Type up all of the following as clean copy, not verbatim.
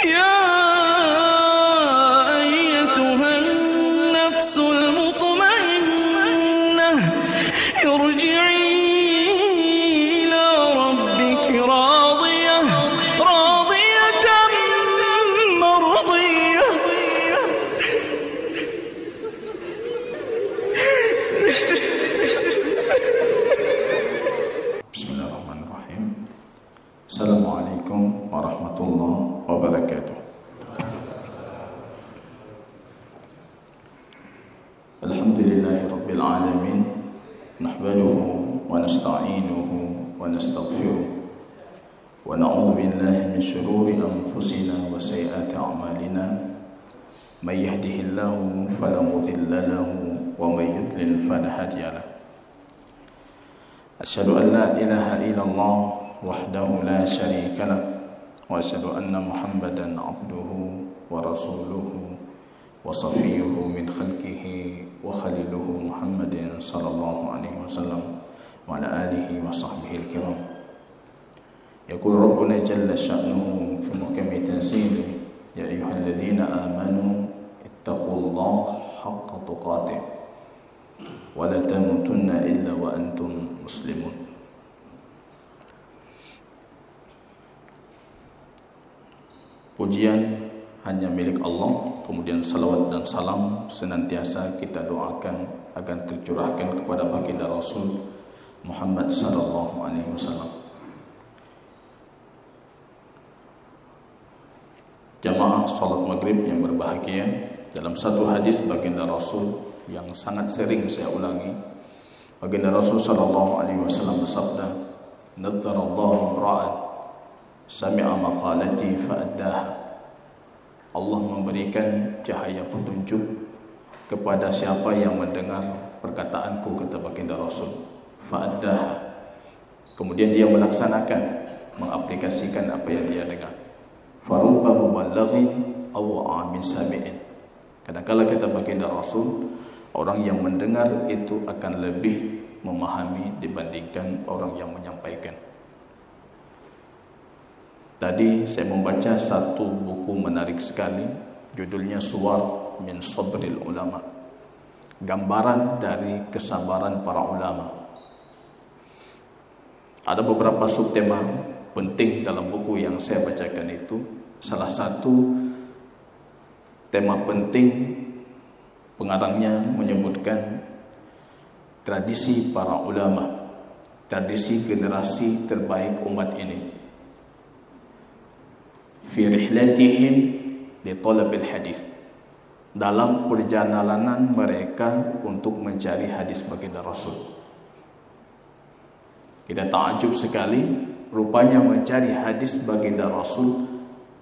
يا أيتها النفس المطمئنة ارجعي إلى ربك راضية مرضية. Bismillahirrahmanirrahim. Assalamualaikum warahmatullahi wabarakatuh. Alhamdulillahirabbil alamin. Nahmaduhu wa nasta'inuhu wa nastaghfiruh. Wa na'udzu billahi min shururi anfusina wa sayyiati a'malina. May yahdihillahu fala mudilla lahu wa may yudlil fala hadiya lahu. Asyhadu an la ilaha illallah wahdahu la syarika lah wa asyhadu anna Muhammadan abduhu wa rasuluhu wa safiyyuhu min khalqihi wa khaliluhu Muhammadin sallallahu alaihi wasallam wa ala alihi wa sahbihi al-kiram. Yaqul rabbuna jalla sya'nuhu fi muhkami tanzilih ya ayyuhalladzina amanu ittaqullaha haqqa tuqatih wa la tamutunna illa wa antum muslimun. Pujian hanya milik Allah, kemudian salawat dan salam senantiasa kita doakan agar tercurahkan kepada baginda Rasul Muhammad sallallahu alaihi wasallam. Jamaah salat maghrib yang berbahagia, dalam satu hadis baginda Rasul yang sangat sering saya ulangi, baginda Rasul sallallahu alaihi wasallam bersabda, "Nadarallahu ra'an sami'a maqalati fa'addaha." Allah memberikan cahaya petunjuk kepada siapa yang mendengar perkataanku, kata baginda Rasul, fa'addaha, kemudian dia melaksanakan, mengaplikasikan apa yang dia dengar. Farubba muballighin aw amin sami'in. Kadang-kala kata baginda Rasul, orang yang mendengar itu akan lebih memahami dibandingkan orang yang menyampaikan. Tadi saya membaca satu buku menarik sekali, judulnya Suwar min Sabril Ulama, gambaran dari kesabaran para ulama. Ada beberapa subtema penting dalam buku yang saya bacakan itu. Salah satu tema penting, pengarangnya menyebutkan tradisi para ulama, tradisi generasi terbaik umat ini, fi rihlatihim li talabil hadis, dalam perjalanan mereka untuk mencari hadis baginda Rasul. Kita takjub sekali, rupanya mencari hadis baginda Rasul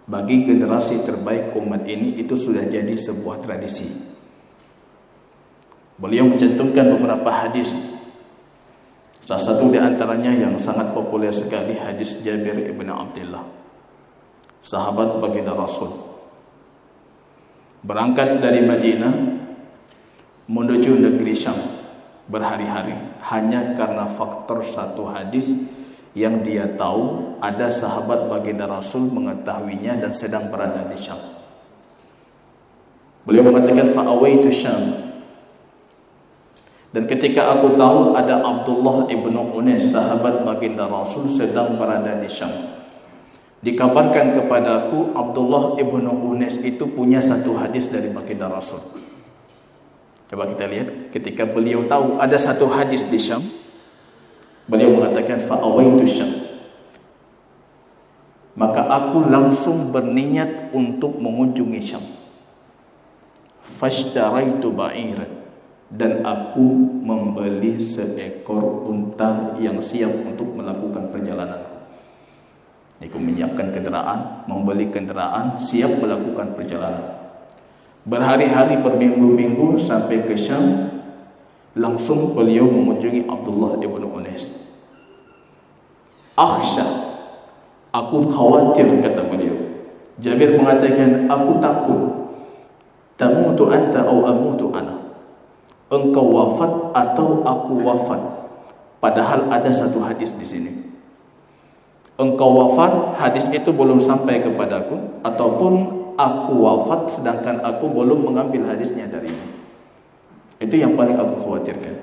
bagi generasi terbaik umat ini itu sudah jadi sebuah tradisi. Beliau mencantumkan beberapa hadis. Salah satu di antaranya yang sangat populer sekali, hadis Jabir ibn Abdullah, sahabat baginda Rasul, berangkat dari Madinah menuju negeri Syam berhari-hari hanya karena faktor satu hadis yang dia tahu ada sahabat baginda Rasul mengetahuinya dan sedang berada di Syam. Beliau mengatakan fa'awaitu Syam, dan ketika aku tahu ada Abdullah ibn Unais, sahabat baginda Rasul, sedang berada di Syam, dikabarkan kepadaku Abdullah ibn Unais itu punya satu hadis dari baginda Rasul. Coba kita lihat, ketika beliau tahu ada satu hadis di Syam, beliau mengatakan fa'awaitu Syam, maka aku langsung berniat untuk mengunjungi Syam. Fashtaraitu ba'iran, dan aku membeli seekor unta yang siap untuk melakukan perjalanan. Aku menyiapkan kenderaan, membeli kenderaan, siap melakukan perjalanan. Berhari-hari, berminggu-minggu sampai ke Syam. Langsung beliau mengunjungi Abdullah ibn Unais. Akhsha, aku khawatir, kata beliau. Jabir mengatakan, aku takut. Tamutu anta au amutu ana. Engkau wafat atau aku wafat. Padahal ada satu hadis di sini. engkau wafat, hadis itu belum sampai kepadaku, ataupun aku wafat sedangkan aku belum mengambil hadisnya darimu. Itu yang paling aku khawatirkan.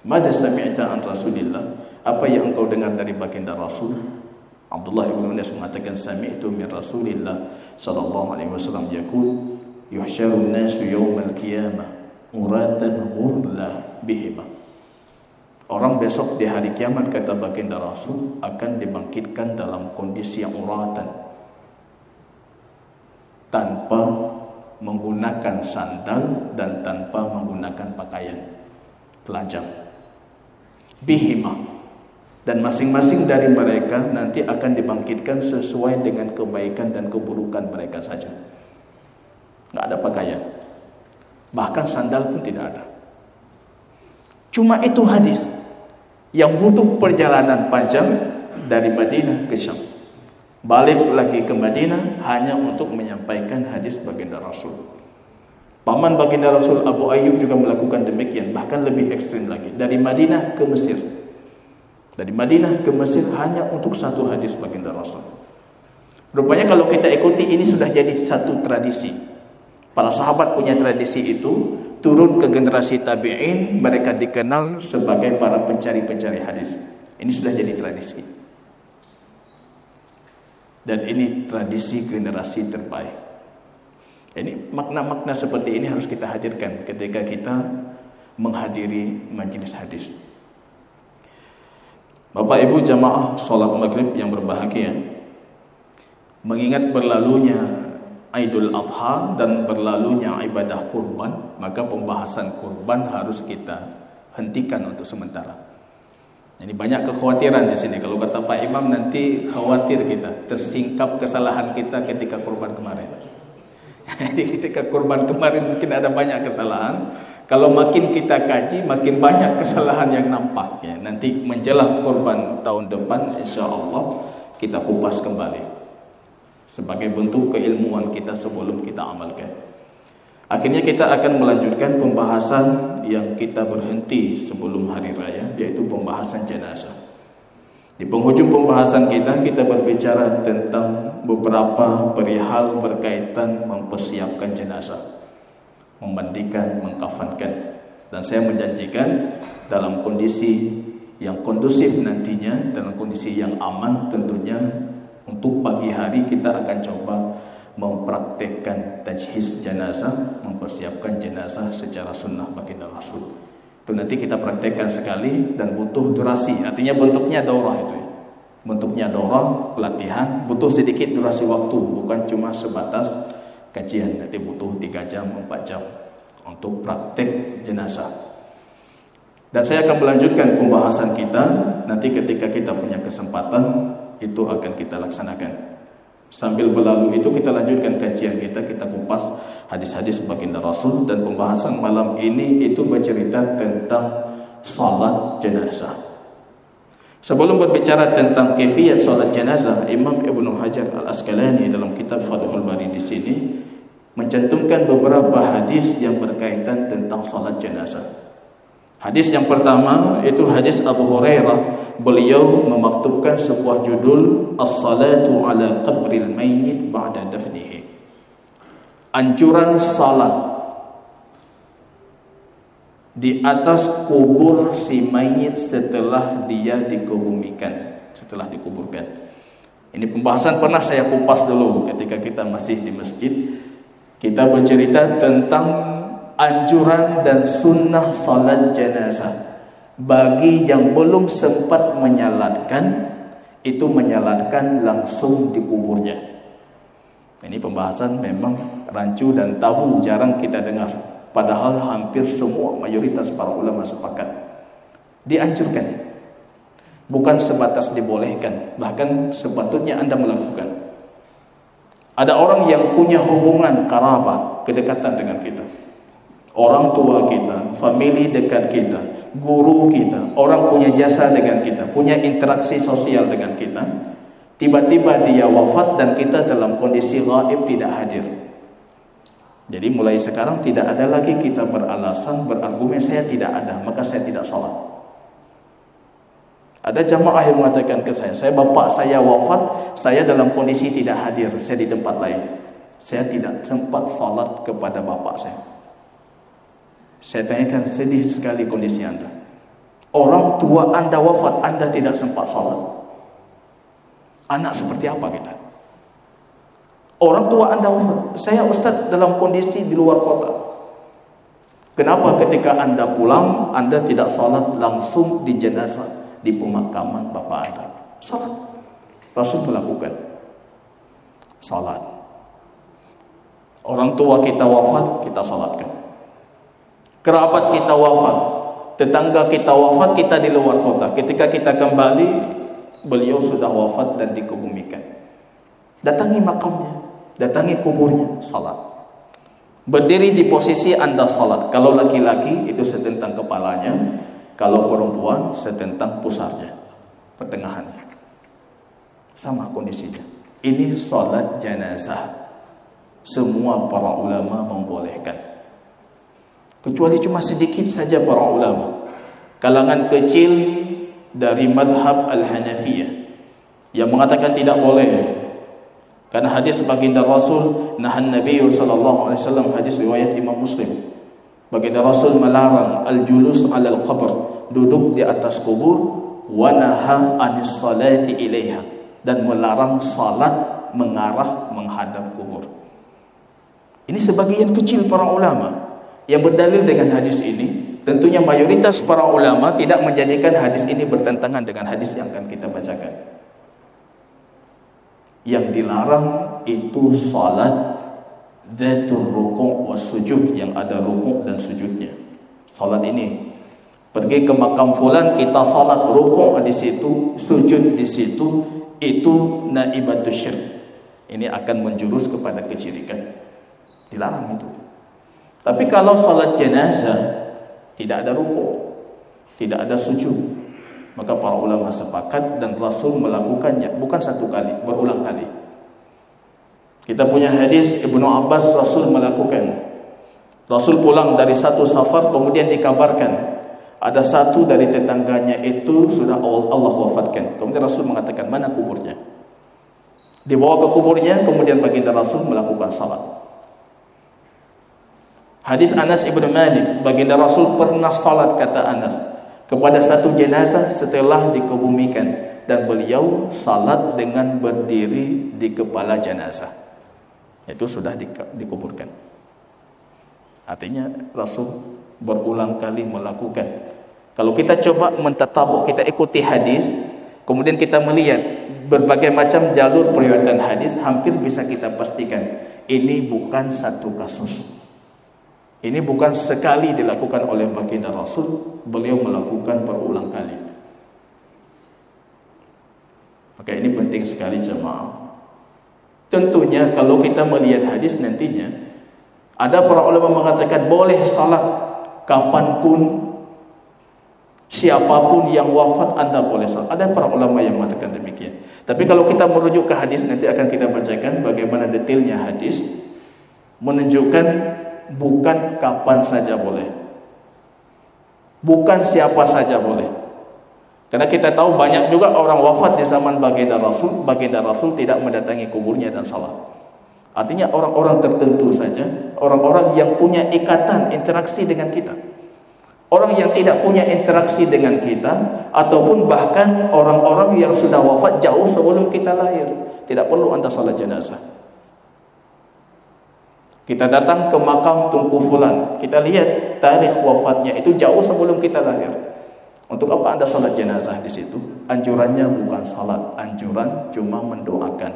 Mada sami'ta an Rasulillah, apa yang engkau dengar dari baginda Rasul? Abdullah bin Anas mengatakan, sami'tu min Rasulillah sallallahu alaihi wasallam yaqul, yuhsyarun nasu yaumal qiyamah uratan ghurla bihima. Orang besok di hari kiamat, kata baginda Rasul, akan dibangkitkan dalam kondisi yang uratan, tanpa menggunakan sandal dan tanpa menggunakan pakaian, telanjang. Bihima, dan masing-masing dari mereka nanti akan dibangkitkan sesuai dengan kebaikan dan keburukan mereka saja. Nggak ada pakaian, bahkan sandal pun tidak ada. Cuma itu hadis yang butuh perjalanan panjang dari Madinah ke Syam, balik lagi ke Madinah hanya untuk menyampaikan hadis baginda Rasul. Paman baginda Rasul Abu Ayyub juga melakukan demikian, bahkan lebih ekstrim lagi, dari Madinah ke Mesir. Dari Madinah ke Mesir hanya untuk satu hadis baginda Rasul. Rupanya kalau kita ikuti, ini sudah jadi satu tradisi. Para sahabat punya tradisi itu, turun ke generasi tabi'in, mereka dikenal sebagai para pencari-pencari hadis. Ini sudah jadi tradisi. Dan ini tradisi generasi terbaik. Ini makna-makna seperti ini harus kita hadirkan ketika kita menghadiri majelis hadis. Bapak Ibu jamaah sholat maghrib yang berbahagia, mengingat berlalunya Idul Adha dan berlalunya ibadah kurban, maka pembahasan kurban harus kita hentikan untuk sementara. Jadi banyak kekhawatiran di sini. Kalau kata Pak Imam, nanti khawatir kita tersingkap kesalahan kita ketika kurban kemarin. Jadi ketika kurban kemarin mungkin ada banyak kesalahan. Kalau makin kita kaji, makin banyak kesalahan yang nampak. Ya, nanti menjelang kurban tahun depan, insya Allah kita kupas kembali sebagai bentuk keilmuan kita sebelum kita amalkan. Akhirnya kita akan melanjutkan pembahasan yang kita berhenti sebelum hari raya, yaitu pembahasan jenazah. Di penghujung pembahasan kita berbicara tentang beberapa perihal berkaitan mempersiapkan jenazah, memandikan, mengkafankan. Dan saya menjanjikan dalam kondisi yang kondusif nantinya, dalam kondisi yang aman tentunya, untuk pagi hari kita akan coba mempraktekkan tajhiz jenazah, mempersiapkan jenazah secara sunnah baginda Rasul. Itu nanti kita praktekkan sekali dan butuh durasi. Artinya bentuknya daurah itu ya. Bentuknya daurah, pelatihan, butuh sedikit durasi waktu, bukan cuma sebatas kajian. Nanti butuh 3 jam, 4 jam untuk praktek jenazah. Dan saya akan melanjutkan pembahasan kita nanti ketika kita punya kesempatan, itu akan kita laksanakan. Sambil berlalu itu kita lanjutkan kajian kita kupas hadis-hadis baginda Rasul. Dan pembahasan malam ini itu bercerita tentang salat jenazah. Sebelum berbicara tentang kaifiyat salat jenazah, Imam Ibnu Hajar Al-Asqalani dalam kitab Fathul Bari di sini mencantumkan beberapa hadis yang berkaitan tentang salat jenazah. Hadis yang pertama itu hadis Abu Hurairah. Beliau memaktubkan sebuah judul As-salatu ala qabril mayyit ba'da dafnihi. Anjuran salat di atas kubur si mayit setelah dia dikebumikan, setelah dikuburkan. Ini pembahasan pernah saya kupas dulu ketika kita masih di masjid. Kita bercerita tentang anjuran dan sunnah salat jenazah bagi yang belum sempat menyalatkan, itu menyalatkan langsung di kuburnya. Ini pembahasan memang rancu dan tabu, jarang kita dengar. Padahal hampir semua mayoritas para ulama sepakat dianjurkan, bukan sebatas dibolehkan, bahkan sepatutnya Anda melakukan. Ada orang yang punya hubungan karabat, kedekatan dengan kita, orang tua kita, famili dekat kita, guru kita, orang punya jasa dengan kita, punya interaksi sosial dengan kita. Tiba-tiba dia wafat dan kita dalam kondisi ghaib, tidak hadir. Jadi mulai sekarang tidak ada lagi kita beralasan, berargumen saya tidak ada, maka saya tidak sholat. Ada jamaah yang mengatakan ke saya bapak saya wafat, saya dalam kondisi tidak hadir, saya di tempat lain. Saya tidak sempat salat kepada bapak saya. Saya tanyakan, sedih sekali kondisi anda. Orang tua anda wafat, anda tidak sempat salat. Anak seperti apa kita? Orang tua anda wafat, saya ustaz dalam kondisi di luar kota. Kenapa ketika anda pulang, anda tidak salat langsung di jenazah, di pemakaman bapak anda? Salat. Rasul melakukan salat. Orang tua kita wafat, kita salatkan. Kerabat kita wafat, tetangga kita wafat, kita di luar kota. Ketika kita kembali, beliau sudah wafat dan dikebumikan. Datangi makamnya, datangi kuburnya, salat. Berdiri di posisi anda salat. Kalau laki-laki itu setentang kepalanya, kalau perempuan setentang pusarnya, pertengahannya. Sama kondisinya. Ini salat jenazah. Semua para ulama membolehkan. Kecuali cuma sedikit saja para ulama, kalangan kecil dari madhab Al-Hanafiyah, yang mengatakan tidak boleh. Karena hadis baginda Rasul, nahan Nabi sallallahu alaihi wasallam, hadis riwayat Imam Muslim. Baginda Rasul melarang al-julus 'alal qabr, duduk di atas kubur, wa naha 'anis salati ilaiha, dan melarang salat mengarah menghadap kubur. Ini sebagian kecil para ulama yang berdalil dengan hadis ini. Tentunya mayoritas para ulama tidak menjadikan hadis ini bertentangan dengan hadis yang akan kita bacakan. Yang dilarang itu salat dzatul ruku' was sujud, yang ada ruku' dan sujudnya. Salat ini, pergi ke makam fulan, kita salat ruku' di situ, sujud di situ, itu naibatus syirk. Ini akan menjurus kepada kesyirikan. Dilarang itu. Tapi kalau salat jenazah tidak ada ruku', tidak ada sujud, maka para ulama sepakat dan Rasul melakukannya bukan satu kali, berulang kali. Kita punya hadis Ibnu Abbas, Rasul melakukan. Rasul pulang dari satu safar, kemudian dikabarkan ada satu dari tetangganya itu sudah Allah wafatkan. Kemudian Rasul mengatakan, mana kuburnya? Dibawa ke kuburnya, kemudian baginda Rasul melakukan salat. Hadis Anas ibn Malik, baginda Rasul pernah salat, kata Anas, kepada satu jenazah setelah dikebumikan, dan beliau salat dengan berdiri di kepala jenazah. Itu sudah dikuburkan. Artinya Rasul berulang kali melakukan. Kalau kita coba mentatabuk, kita ikuti hadis, kemudian kita melihat berbagai macam jalur periwayatan hadis, hampir bisa kita pastikan ini bukan satu kasus. Ini bukan sekali dilakukan oleh baginda Rasul, beliau melakukan berulang kali. Maka ini penting sekali jemaah. Tentunya kalau kita melihat hadis nantinya, ada para ulama mengatakan boleh salat kapanpun, siapapun yang wafat anda boleh salat. Ada para ulama yang mengatakan demikian. Tapi kalau kita merujuk ke hadis, nanti akan kita bacakan bagaimana detailnya hadis, menunjukkan bukan kapan saja boleh, bukan siapa saja boleh. Karena kita tahu banyak juga orang wafat di zaman baginda Rasul tidak mendatangi kuburnya dan salat. Artinya orang-orang tertentu saja, orang-orang yang punya ikatan interaksi dengan kita. Orang yang tidak punya interaksi dengan kita, ataupun bahkan orang-orang yang sudah wafat jauh sebelum kita lahir, tidak perlu anda salat jenazah. Kita datang ke makam Tunku Fulan, kita lihat tarikh wafatnya itu jauh sebelum kita lahir. Untuk apa anda salat jenazah di situ? Anjurannya bukan salat, anjuran cuma mendoakan,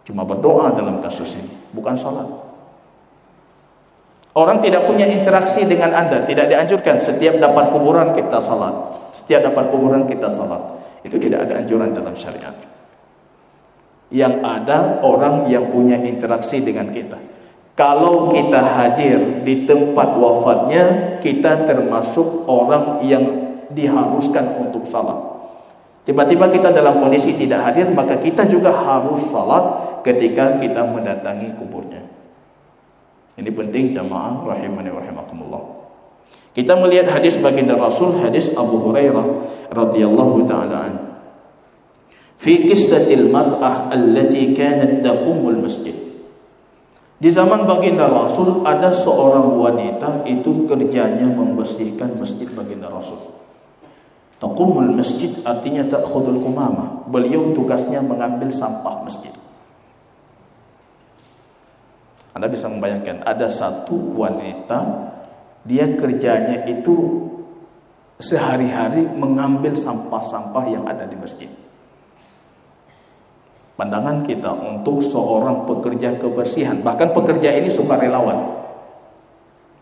cuma berdoa dalam kasus ini, bukan salat. Orang tidak punya interaksi dengan anda, tidak dianjurkan setiap dapat kuburan kita salat, setiap dapat kuburan kita salat. Itu tidak ada anjuran dalam syariat. Yang ada orang yang punya interaksi dengan kita. Kalau kita hadir di tempat wafatnya, kita termasuk orang yang diharuskan untuk salat. Tiba-tiba kita dalam kondisi tidak hadir, maka kita juga harus salat ketika kita mendatangi kuburnya. Ini penting jamaah rahimani wa rahimakumullah. Kita melihat hadis baginda Rasul, hadis Abu Hurairah radhiyallahu taala an. Fi qissatil mar'ah allati kanat taqumul masjid. Di zaman baginda Rasul ada seorang wanita itu kerjanya membersihkan masjid baginda Rasul. Taqumul masjid artinya ta'khudul qumamah. Beliau tugasnya mengambil sampah masjid. Anda bisa membayangkan ada satu wanita, dia kerjanya itu sehari-hari mengambil sampah-sampah yang ada di masjid. Pandangan kita untuk seorang pekerja kebersihan, bahkan pekerja ini sukarelawan,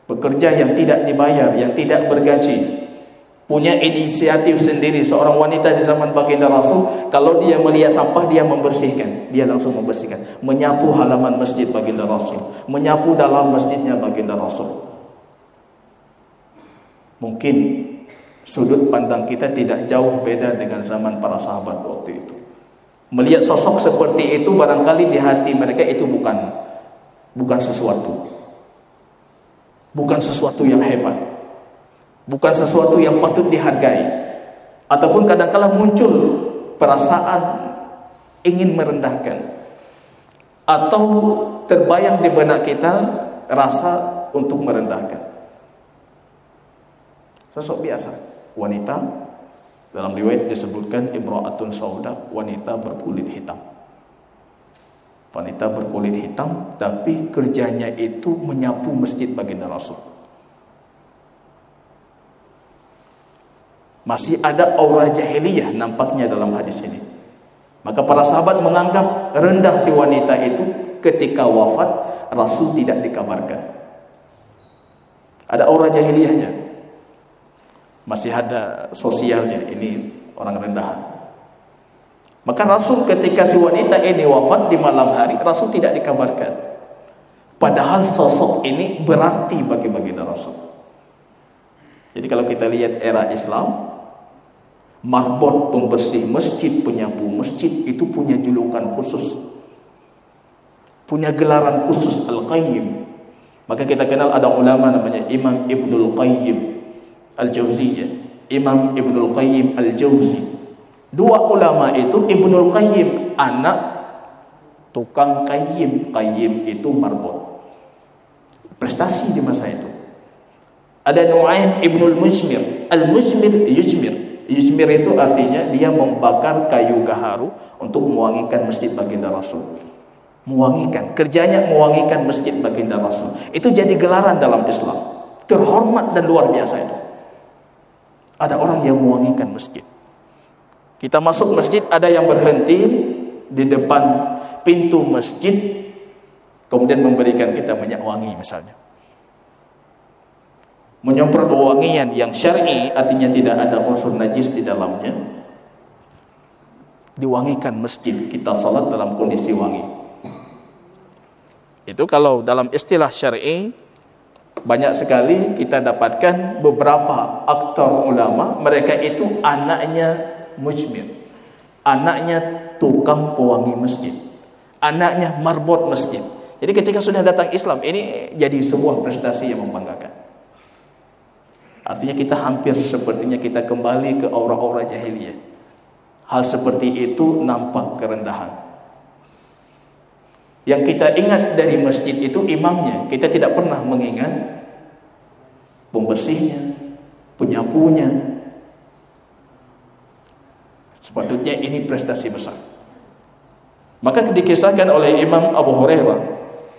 pekerja yang tidak dibayar, yang tidak bergaji, punya inisiatif sendiri. Seorang wanita di zaman baginda Rasul, kalau dia melihat sampah, dia membersihkan, dia langsung membersihkan, menyapu halaman masjid baginda Rasul, menyapu dalam masjidnya baginda Rasul. Mungkin sudut pandang kita tidak jauh beda dengan zaman para sahabat waktu itu. Melihat sosok seperti itu, barangkali di hati mereka itu bukan sesuatu, bukan sesuatu yang hebat, bukan sesuatu yang patut dihargai. Ataupun kadang-kala muncul perasaan ingin merendahkan, atau terbayang di benak kita rasa untuk merendahkan. Sosok biasa, wanita, dalam riwayat disebutkan imra'atun sauda, wanita berkulit hitam. Wanita berkulit hitam, tapi kerjanya itu menyapu masjid baginda Rasul. Masih ada aura jahiliyah nampaknya dalam hadis ini. Maka para sahabat menganggap rendah si wanita itu. Ketika wafat, Rasul tidak dikabarkan. Ada aura jahiliyahnya, masih ada sosialnya, ini orang rendahan. Maka Rasul ketika si wanita ini wafat di malam hari, Rasul tidak dikabarkan. Padahal sosok ini berarti bagi baginda Rasul. Jadi kalau kita lihat era Islam, marbot pembersih masjid, penyapu masjid itu punya julukan khusus, punya gelaran khusus, Al-Qayyim. Maka kita kenal ada ulama namanya Imam Ibnul Qayyim Al-Jauziyah, Imam Ibnul Qayyim Al-Jauzi. Dua ulama itu, Ibnul Qayyim anak tukang qayyim. Qayyim itu marbot, prestasi di masa itu. Ada Nu'aim Ibnul Mujmir. Al-Mujmir yujmir. Yujmir itu artinya dia membakar kayu gaharu untuk mewangikan masjid baginda Rasul. Mewangikan, kerjanya mewangikan masjid baginda Rasul. Itu jadi gelaran dalam Islam, terhormat dan luar biasa itu. Ada orang yang mewangikan masjid. Kita masuk masjid, ada yang berhenti di depan pintu masjid, kemudian memberikan kita minyak wangi misalnya. Menyemprot wangian yang syar'i, artinya tidak ada unsur najis di dalamnya. Diwangikan masjid, kita salat dalam kondisi wangi. Itu kalau dalam istilah syar'i. Banyak sekali kita dapatkan beberapa aktor ulama, mereka itu anaknya mujmir, anaknya tukang pewangi masjid, anaknya marbot masjid. Jadi ketika sudah datang Islam, ini jadi sebuah prestasi yang membanggakan. Artinya kita hampir sepertinya kita kembali ke aura-aura jahiliyah. Hal seperti itu nampak kerendahan. Yang kita ingat dari masjid itu imamnya. Kita tidak pernah mengingat pembersihnya, penyapunya. Sepatutnya ini prestasi besar. Maka dikisahkan oleh Imam Abu Hurairah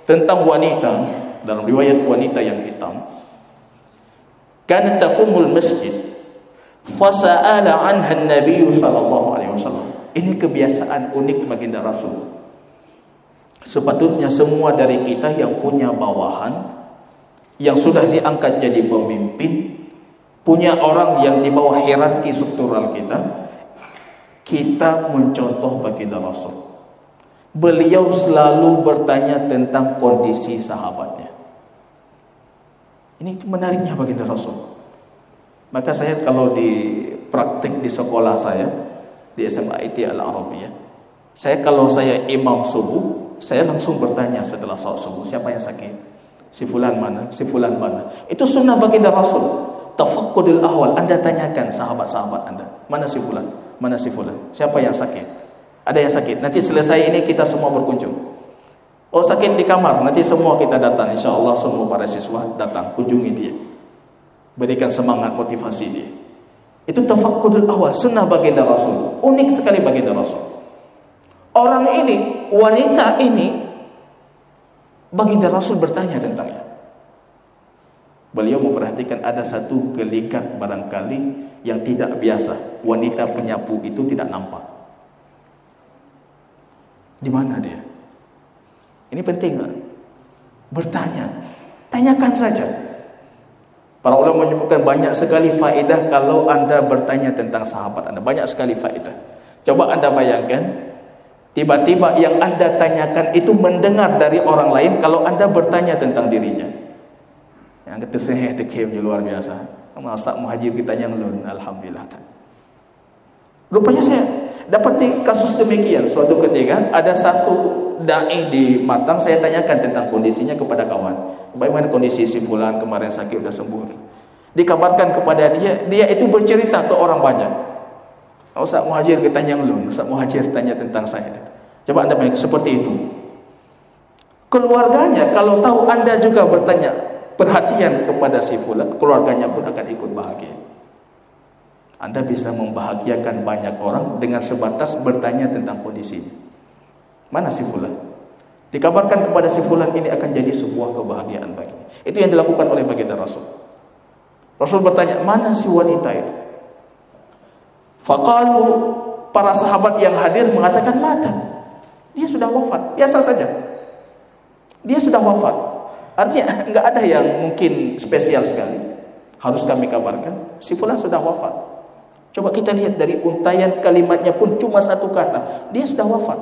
tentang wanita, dalam riwayat wanita yang hitam, kanat taqumul masjid fasa'ala anha an-nabiy sallallahu alaihi wasallam. Ini kebiasaan unik baginda Rasul. Sepatutnya semua dari kita yang punya bawahan, yang sudah diangkat jadi pemimpin, punya orang yang di bawah hierarki struktural kita mencontoh baginda Rasul. Beliau selalu bertanya tentang kondisi sahabatnya. Ini menariknya baginda Rasul. Maka saya kalau di praktik di sekolah saya, di SMA IT Al-Arabiyah, kalau saya imam subuh, saya langsung bertanya setelah salat subuh, siapa yang sakit? Si fulan mana? Si fulan mana? Itu sunnah baginda Rasul. Tafaqqudul ahwal, Anda tanyakan sahabat-sahabat Anda, mana si fulan? Mana si fulan? Siapa yang sakit? Ada yang sakit. Nanti selesai ini kita semua berkunjung. Oh, sakit di kamar, nanti semua kita datang. InsyaAllah semua para siswa datang, kunjungi dia. Berikan semangat, motivasi dia. Itu tafaqqudul ahwal, sunnah baginda Rasul. Unik sekali baginda Rasul. Orang ini, wanita ini, baginda Rasul bertanya tentangnya. Beliau memperhatikan ada satu gelikat barangkali yang tidak biasa. Wanita penyapu itu tidak nampak. Di mana dia? Ini penting kan? Bertanya. Tanyakan saja. Para ulama menyebutkan banyak sekali faedah kalau Anda bertanya tentang sahabat Anda. Banyak sekali faedah. Coba Anda bayangkan, tiba-tiba yang Anda tanyakan itu mendengar dari orang lain kalau Anda bertanya tentang dirinya. Yang kata saya tekem luar biasa. Masa muhajir kita yang lun, alhamdulillah. Rupanya saya dapati kasus demikian. Suatu ketika ada satu dai di Matang, saya tanyakan tentang kondisinya kepada kawan. Bagaimana kondisi si fulan, kemarin sakit sudah sembuh. Dikabarkan kepada dia itu bercerita ke orang banyak. Ustaz muhajir kita yang lun, Ustaz muhajir tanya tentang saya. Coba Anda bayangkan seperti itu. Keluarganya kalau tahu Anda juga bertanya perhatian kepada si fulan, keluarganya pun akan ikut bahagia. Anda bisa membahagiakan banyak orang dengan sebatas bertanya tentang kondisinya. Mana si fulan? Dikabarkan kepada si fulan ini akan jadi sebuah kebahagiaan baginya. Itu yang dilakukan oleh baginda Rasul. Rasul bertanya, mana si wanita itu? Faqalu, para sahabat yang hadir mengatakan mata. Dia sudah wafat. Biasa saja. Dia sudah wafat. Artinya enggak ada yang mungkin spesial sekali. Harus kami kabarkan, si fulan sudah wafat. Coba kita lihat dari untaian kalimatnya pun cuma satu kata, dia sudah wafat.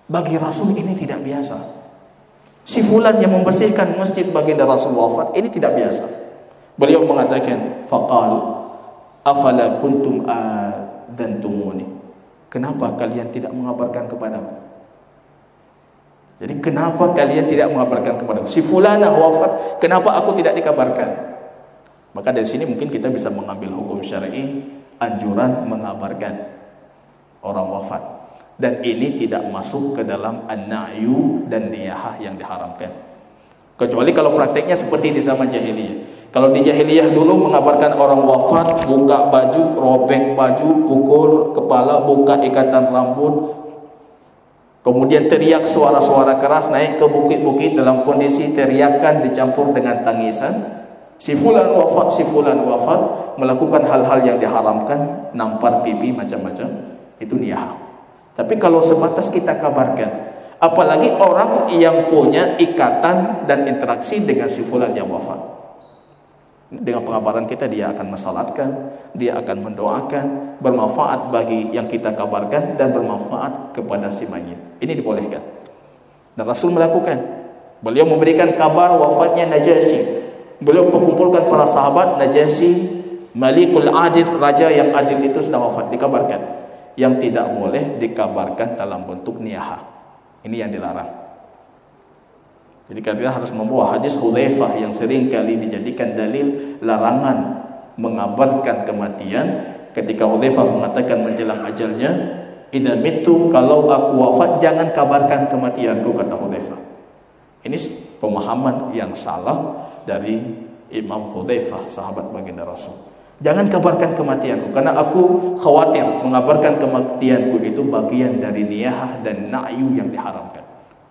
Bagi Rasul ini tidak biasa. Si fulan yang membersihkan masjid baginda Rasul wafat, ini tidak biasa. Beliau mengatakan, faqal afala kuntum adantumuni. Kenapa kalian tidak mengabarkan kepadaku? Jadi kenapa kalian tidak mengabarkan kepada si fulanah wafat? Kenapa aku tidak dikabarkan? Maka dari sini mungkin kita bisa mengambil hukum syar'i anjuran mengabarkan orang wafat. Dan ini tidak masuk ke dalam an-na'yu dan niyahah yang diharamkan. Kecuali kalau prakteknya seperti di zaman jahiliyah. Kalau di jahiliyah dulu mengabarkan orang wafat, buka baju, robek baju, pukul kepala, buka ikatan rambut, kemudian teriak suara-suara keras, naik ke bukit-bukit dalam kondisi teriakan dicampur dengan tangisan. Si fulan wafat, si fulan wafat, melakukan hal-hal yang diharamkan, nampar pipi macam-macam, itu niyah. Tapi kalau sebatas kita kabarkan, apalagi orang yang punya ikatan dan interaksi dengan si fulan yang wafat, dengan pengabaran kita dia akan mensalatkan, dia akan mendoakan, bermanfaat bagi yang kita kabarkan dan bermanfaat kepada si mayit. Ini dibolehkan. Dan Rasul melakukan. Beliau memberikan kabar wafatnya Najasyi. Beliau mengumpulkan para sahabat. Najasyi, Malikul Adil, raja yang adil itu sudah wafat, dikabarkan. Yang tidak boleh dikabarkan dalam bentuk niyahah. Ini yang dilarang. Jadi kita harus membawa hadis Hudzaifah yang sering kali dijadikan dalil larangan mengabarkan kematian. Ketika Hudzaifah mengatakan menjelang ajalnya, "Idza mittu, kalau aku wafat jangan kabarkan kematianku," kata Hudzaifah. Ini pemahaman yang salah dari Imam Hudzaifah, sahabat baginda Rasul. Jangan kabarkan kematianku karena aku khawatir mengabarkan kematianku itu bagian dari niyahah dan na'yu yang diharamkan.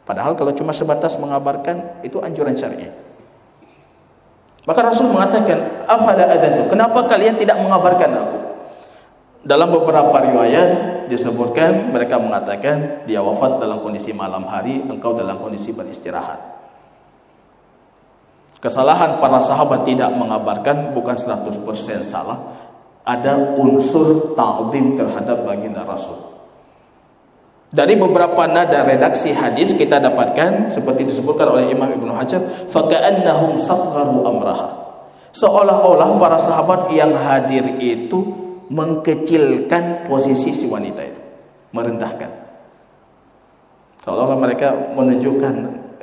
Padahal kalau cuma sebatas mengabarkan itu anjuran syar'i. Maka Rasul mengatakan, "Afala adantu? Kenapa kalian tidak mengabarkan aku?" Dalam beberapa riwayat disebutkan mereka mengatakan dia wafat dalam kondisi malam hari, engkau dalam kondisi beristirahat. Kesalahan para sahabat tidak mengabarkan bukan 100% salah. Ada unsur ta'zim terhadap baginda Rasul. Dari beberapa nada redaksi hadis kita dapatkan seperti disebutkan oleh Imam Ibnu Hajar, faka'annahum saghharu amraha. Seolah-olah para sahabat yang hadir itu mengkecilkan posisi si wanita itu, merendahkan. Seolah-olah mereka menunjukkan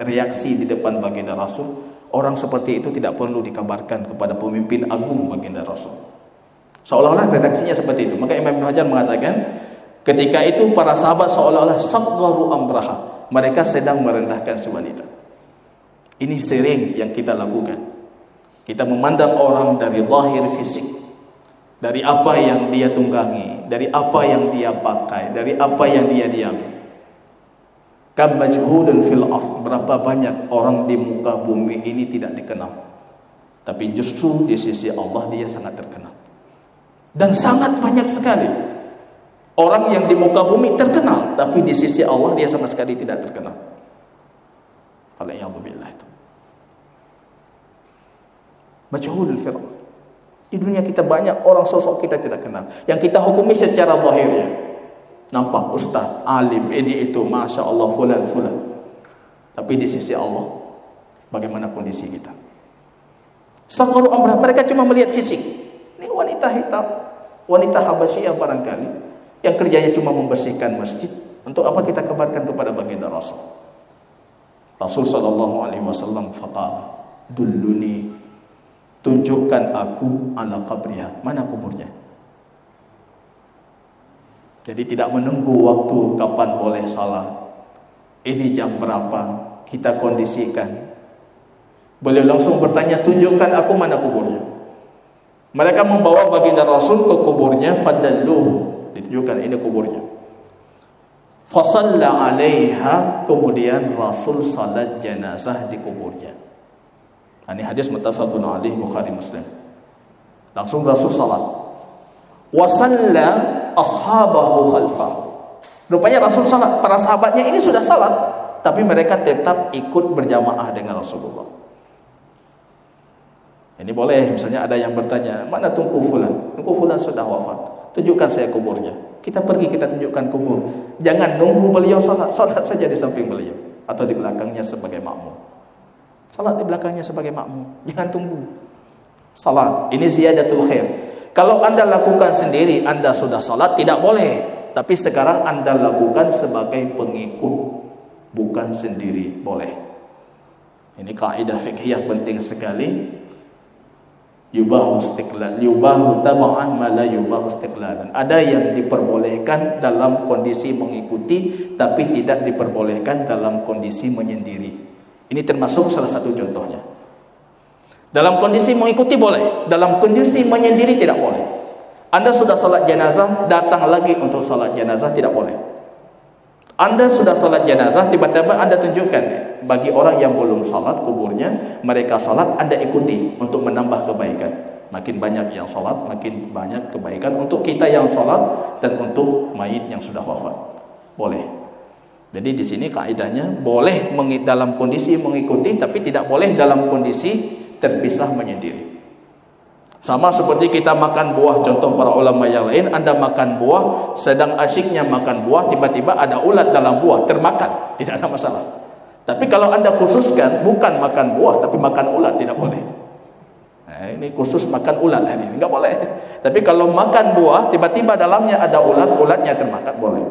reaksi di depan baginda Rasul. orang seperti itu tidak perlu dikabarkan kepada pemimpin agung baginda Rasul. Seolah-olah redaksinya seperti itu. Maka Imam Ibn Hajar mengatakan, ketika itu para sahabat seolah-olah sagharu amraha, mereka sedang merendahkan si wanita. Ini sering yang kita lakukan. Kita memandang orang dari zahir fisik, dari apa yang dia tunggangi, dari apa yang dia pakai, dari apa yang dia diami. Kam majhulun fil ardh, berapa banyak orang di muka bumi ini tidak dikenal, tapi justru di sisi Allah dia sangat terkenal. Dan sangat banyak sekali orang yang di muka bumi terkenal, tapi di sisi Allah dia sama sekali tidak terkenal. Waliyadzubillah itu. Majhulul fil ardh. Di dunia kita banyak orang sosok kita tidak kenal, yang kita hukumi secara zahirnya. Nampak ustaz, alim, ini itu, masya Allah, fulan. Tapi di sisi Allah, bagaimana kondisi kita? Sagharu amrah, mereka cuma melihat fisik. Ini wanita hitam, wanita Habasyah barangkali, yang kerjanya cuma membersihkan masjid. Untuk apa kita kabarkan kepada baginda Rasul? Rasul SAW faqala, dulluni, tunjukkan aku ala qabriha, mana kuburnya. Jadi tidak menunggu waktu kapan boleh salat, ini jam berapa, kita kondisikan. Beliau langsung bertanya, tunjukkan aku mana kuburnya. Mereka membawa baginda Rasul ke kuburnya, fadalluhu, ditunjukkan ini kuburnya. Fasalla alaiha, kemudian Rasul salat jenazah di kuburnya. Ini hadis muttafaqun alaih, Bukhari Muslim. Langsung Rasul salat. Wasalla ashabahu khalfah. Rupanya Rasul salat, para sahabatnya ini sudah salat, tapi mereka tetap ikut berjamaah dengan Rasulullah. Ini boleh, misalnya ada yang bertanya, mana tungku fulan? Tungku fulan sudah wafat, tunjukkan saya kuburnya. Kita pergi, kita tunjukkan kubur. Jangan nunggu beliau salat, salat saja di samping beliau atau di belakangnya sebagai makmum. Salat di belakangnya sebagai makmum, jangan tunggu. Salat, ini ziyadatul khair. Kalau anda lakukan sendiri, anda sudah salat, tidak boleh. Tapi sekarang anda lakukan sebagai pengikut, bukan sendiri, boleh. Ini kaidah fiqhiyah penting sekali. Yubahu istiqlal, yubahu tab'an ma la yubahu istiqlalan. Ada yang diperbolehkan dalam kondisi mengikuti, tapi tidak diperbolehkan dalam kondisi menyendiri. Ini termasuk salah satu contohnya. Dalam kondisi mengikuti boleh, dalam kondisi menyendiri tidak boleh. Anda sudah salat jenazah, datang lagi untuk salat jenazah, tidak boleh. Anda sudah salat jenazah, tiba-tiba Anda tunjukkan bagi orang yang belum salat kuburnya, mereka salat, Anda ikuti untuk menambah kebaikan. Makin banyak yang salat, makin banyak kebaikan untuk kita yang salat dan untuk mayit yang sudah wafat. Boleh. Jadi di sini kaidahnya boleh dalam kondisi mengikuti, tapi tidak boleh dalam kondisi terpisah menyendiri. Sama seperti kita makan buah, contoh para ulama yang lain, Anda makan buah, sedang asyiknya makan buah, tiba-tiba ada ulat dalam buah, termakan, tidak ada masalah. Tapi kalau Anda khususkan bukan makan buah tapi makan ulat, tidak boleh. Nah, ini khusus makan ulat hari ini, enggak boleh. Tapi kalau makan buah, tiba-tiba dalamnya ada ulat, ulatnya termakan, boleh.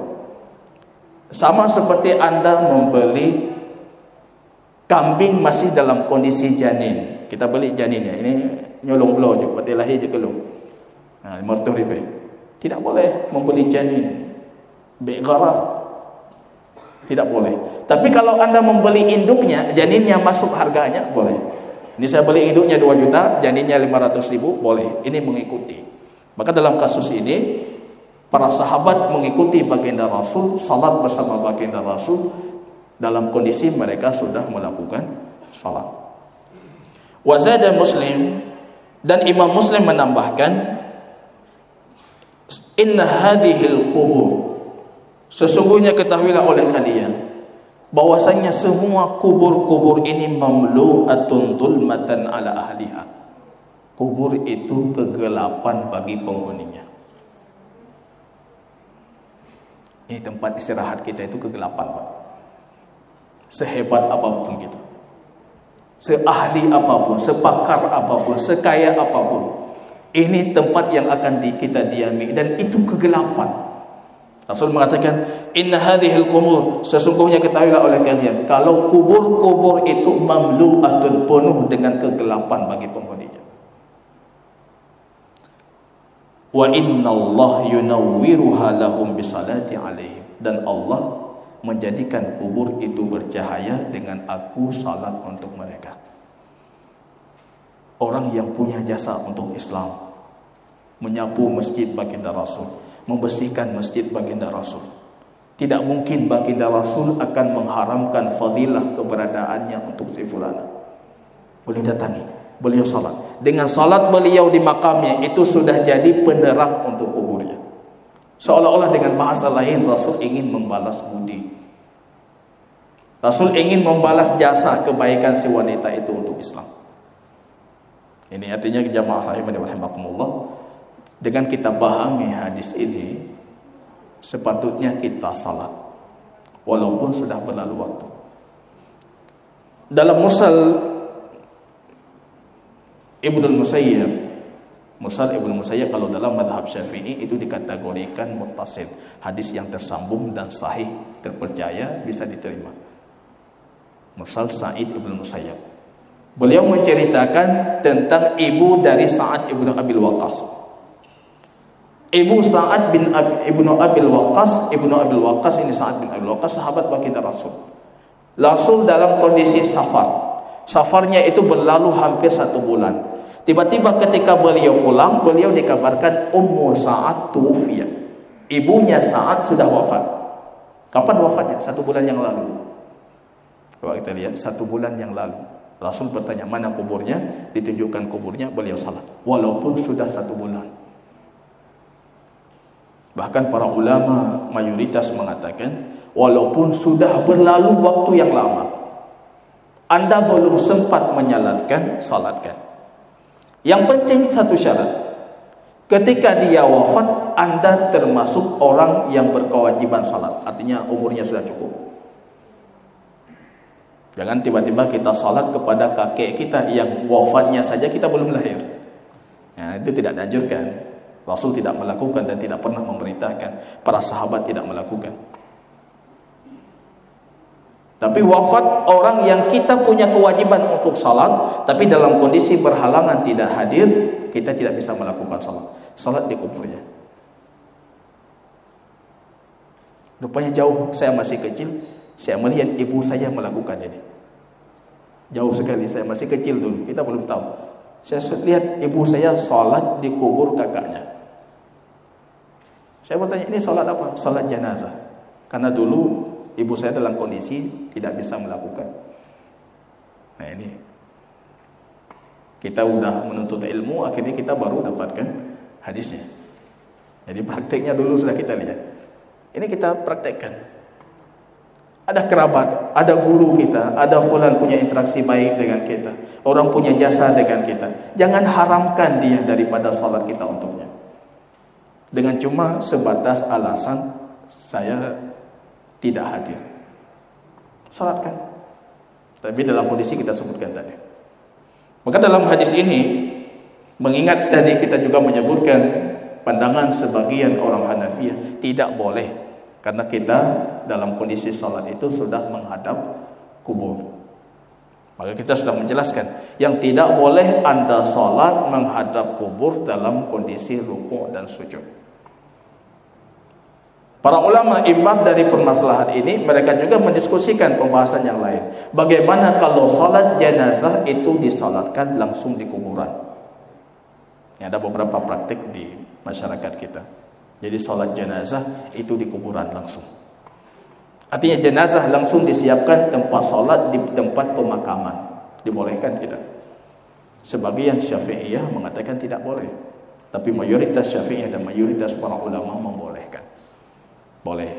Sama seperti Anda membeli kambing masih dalam kondisi janin. Kita beli janinnya, ini nyolong belau je, buat lahir je kelung. Nah, 500 ribu. Tidak boleh membeli janin begharah. Tidak boleh. Tapi kalau Anda membeli induknya, janinnya masuk harganya, boleh. Ini saya beli induknya 2 juta, janinnya 500 ribu, boleh. Ini mengikuti. Maka dalam kasus ini, para sahabat mengikuti baginda Rasul, salat bersama baginda Rasul, dalam kondisi mereka sudah melakukan salat. Wazada Muslim, dan Imam Muslim menambahkan, inna hadhil qubur, sesungguhnya ketahuilah oleh kalian bahwasanya semua kubur-kubur ini mamlu'atun zulmatan ala ahliha. Kubur itu kegelapan bagi penghuninya. Ini tempat istirahat kita itu kegelapan, Pak. Sehebat apapun kita, seahli apapun, sepakar apapun, sekaya apapun, ini tempat yang akan kita diami, dan itu kegelapan. Rasul mengatakan, inna hadhil qubur, sesungguhnya ketahuilah oleh kalian, kalau kubur-kubur itu mamlu'atun, penuh dengan kegelapan bagi penghuninya. Wa inna Allah yunawwiruha lahum bisalati alaihim, dan Allah menjadikan kubur itu bercahaya dengan aku salat untuk mereka. Orang yang punya jasa untuk Islam, menyapu masjid baginda Rasul, membersihkan masjid baginda Rasul, tidak mungkin baginda Rasul akan mengharamkan fadilah keberadaannya untuk si fulana. Boleh datangi, beliau salat. Dengan salat beliau di makamnya, itu sudah jadi penerang untuk kuburnya. Seolah-olah dengan bahasa lain, Rasul ingin membalas budi, Rasul ingin membalas jasa kebaikan si wanita itu untuk Islam. Ini artinya jamaah rahimani wa rahimakumullah, dengan kita pahami hadis ini, sepatutnya kita salat walaupun sudah berlalu waktu. Dalam Mursal Ibnul Musayyib, Mursal Ibnul Musayyib kalau dalam madhab Syafi'i itu dikategorikan muttasil, hadis yang tersambung dan sahih, terpercaya, bisa diterima. Mursal Sa'id Ibnul Musayyib, beliau menceritakan tentang ibu dari Sa'ad ibnu Abil Waqqas. Ibu Sa'ad ibnu Abil Waqqas ini Sa'ad bin Abil Waqqas, sahabat baginda Rasul. Rasul dalam kondisi safar. Safarnya itu berlalu hampir 1 bulan. Tiba-tiba ketika beliau pulang, beliau dikabarkan Ummu Sa'ad tuwfiyat. Ibunya Sa'ad sudah wafat. Kapan wafatnya? 1 bulan yang lalu. Coba kita lihat, 1 bulan yang lalu. Rasul bertanya, mana kuburnya? Ditunjukkan kuburnya, beliau salat walaupun sudah 1 bulan. Bahkan para ulama mayoritas mengatakan, walaupun sudah berlalu waktu yang lama, Anda belum sempat menyalatkan, salatkan. Yang penting satu syarat, ketika dia wafat, Anda termasuk orang yang berkewajiban salat. Artinya umurnya sudah cukup. Jangan tiba-tiba kita salat kepada kakek kita yang wafatnya saja kita belum lahir. Nah, itu tidak dianjurkan. Rasul tidak melakukan dan tidak pernah memerintahkan. Para sahabat tidak melakukan. Tapi wafat orang yang kita punya kewajiban untuk salat, tapi dalam kondisi berhalangan tidak hadir, kita tidak bisa melakukan salat. Salat di kuburnya. Rupanya jauh, saya masih kecil, saya melihat ibu saya melakukan ini. Jauh sekali, saya masih kecil dulu, kita belum tahu. Saya lihat ibu saya sholat di kubur kakaknya. Saya bertanya, ini sholat apa? Sholat jenazah. Karena dulu ibu saya dalam kondisi tidak bisa melakukan. Nah ini, kita udah menuntut ilmu, akhirnya kita baru dapatkan hadisnya. Jadi prakteknya dulu sudah kita lihat. Ini kita praktekkan. Ada kerabat, ada guru kita, ada fulan punya interaksi baik dengan kita, orang punya jasa dengan kita. Jangan haramkan dia daripada salat kita untuknya. Dengan cuma sebatas alasan saya tidak hadir. Salatkan. Tapi dalam kondisi kita sebutkan tadi. Maka dalam hadis ini, mengingat tadi kita juga menyebutkan pandangan sebagian orang Hanafiyah, tidak boleh. Karena kita dalam kondisi salat itu sudah menghadap kubur. Maka kita sudah menjelaskan, yang tidak boleh Anda salat menghadap kubur dalam kondisi rukuk dan sujud. Para ulama imbas dari permasalahan ini, mereka juga mendiskusikan pembahasan yang lain. Bagaimana kalau salat jenazah itu disalatkan langsung di kuburan? Ada beberapa praktik di masyarakat kita. Jadi salat jenazah itu di kuburan langsung. Artinya jenazah langsung disiapkan tempat salat di tempat pemakaman. Dibolehkan tidak? Sebagian Syafi'iyah mengatakan tidak boleh. Tapi mayoritas Syafi'iyah dan mayoritas para ulama membolehkan. Boleh.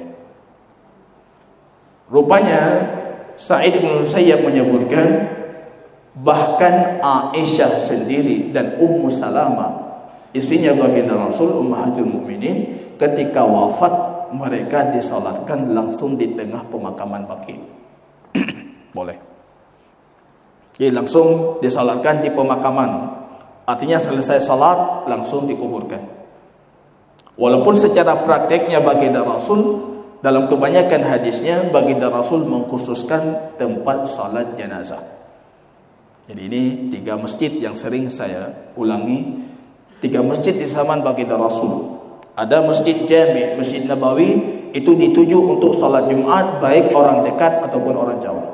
Rupanya Sa'id bin Musayyib menyebutkan, bahkan Aisyah sendiri dan Ummu Salamah, istrinya baginda Rasul, Ummahatul Mukminin, ketika wafat mereka disalatkan langsung di tengah pemakaman Baqi. Boleh. Jadi langsung disalatkan di pemakaman. Artinya selesai salat langsung dikuburkan. Walaupun secara prakteknya baginda Rasul dalam kebanyakan hadisnya baginda Rasul mengkhususkan tempat salat jenazah. Jadi ini 3 masjid yang sering saya ulangi, 3 masjid di zaman baginda Rasul. Ada Masjid Jami, Masjid Nabawi, itu dituju untuk salat Jumat baik orang dekat ataupun orang jauh.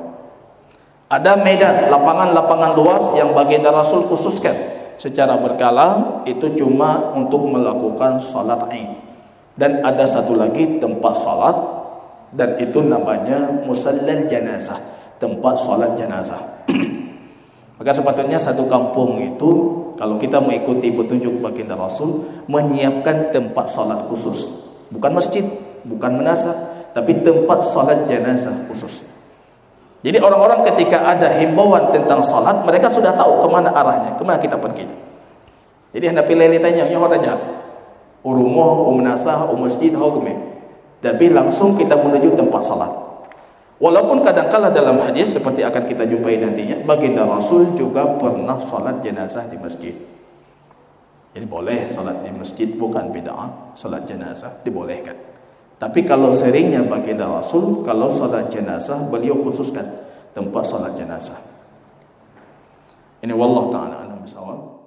Ada medan, lapangan-lapangan luas yang baginda Rasul khususkan secara berkala, itu cuma untuk melakukan salat Id. Dan ada satu lagi tempat salat, dan itu namanya musallal janazah, tempat salat jenazah. Maka sepatutnya satu kampung itu, kalau kita mengikuti petunjuk baginda Rasul, menyiapkan tempat salat khusus. Bukan masjid, bukan menasah, tapi tempat salat jenazah khusus. Jadi orang-orang ketika ada himbauan tentang salat, mereka sudah tahu kemana arahnya, kemana kita pergi. Jadi hendak pilih tanya, nyoh aja, rumah, menasah, masjid, hukumnya. Tapi langsung kita menuju tempat salat. Walaupun kadang-kala dalam hadis seperti akan kita jumpai nantinya, baginda Rasul juga pernah salat jenazah di masjid. Jadi boleh salat di masjid, bukan bid'ah, salat jenazah dibolehkan. Tapi kalau seringnya baginda Rasul, kalau salat jenazah, beliau khususkan tempat salat jenazah. Ini wallahu ta'ala a'lam bishawab.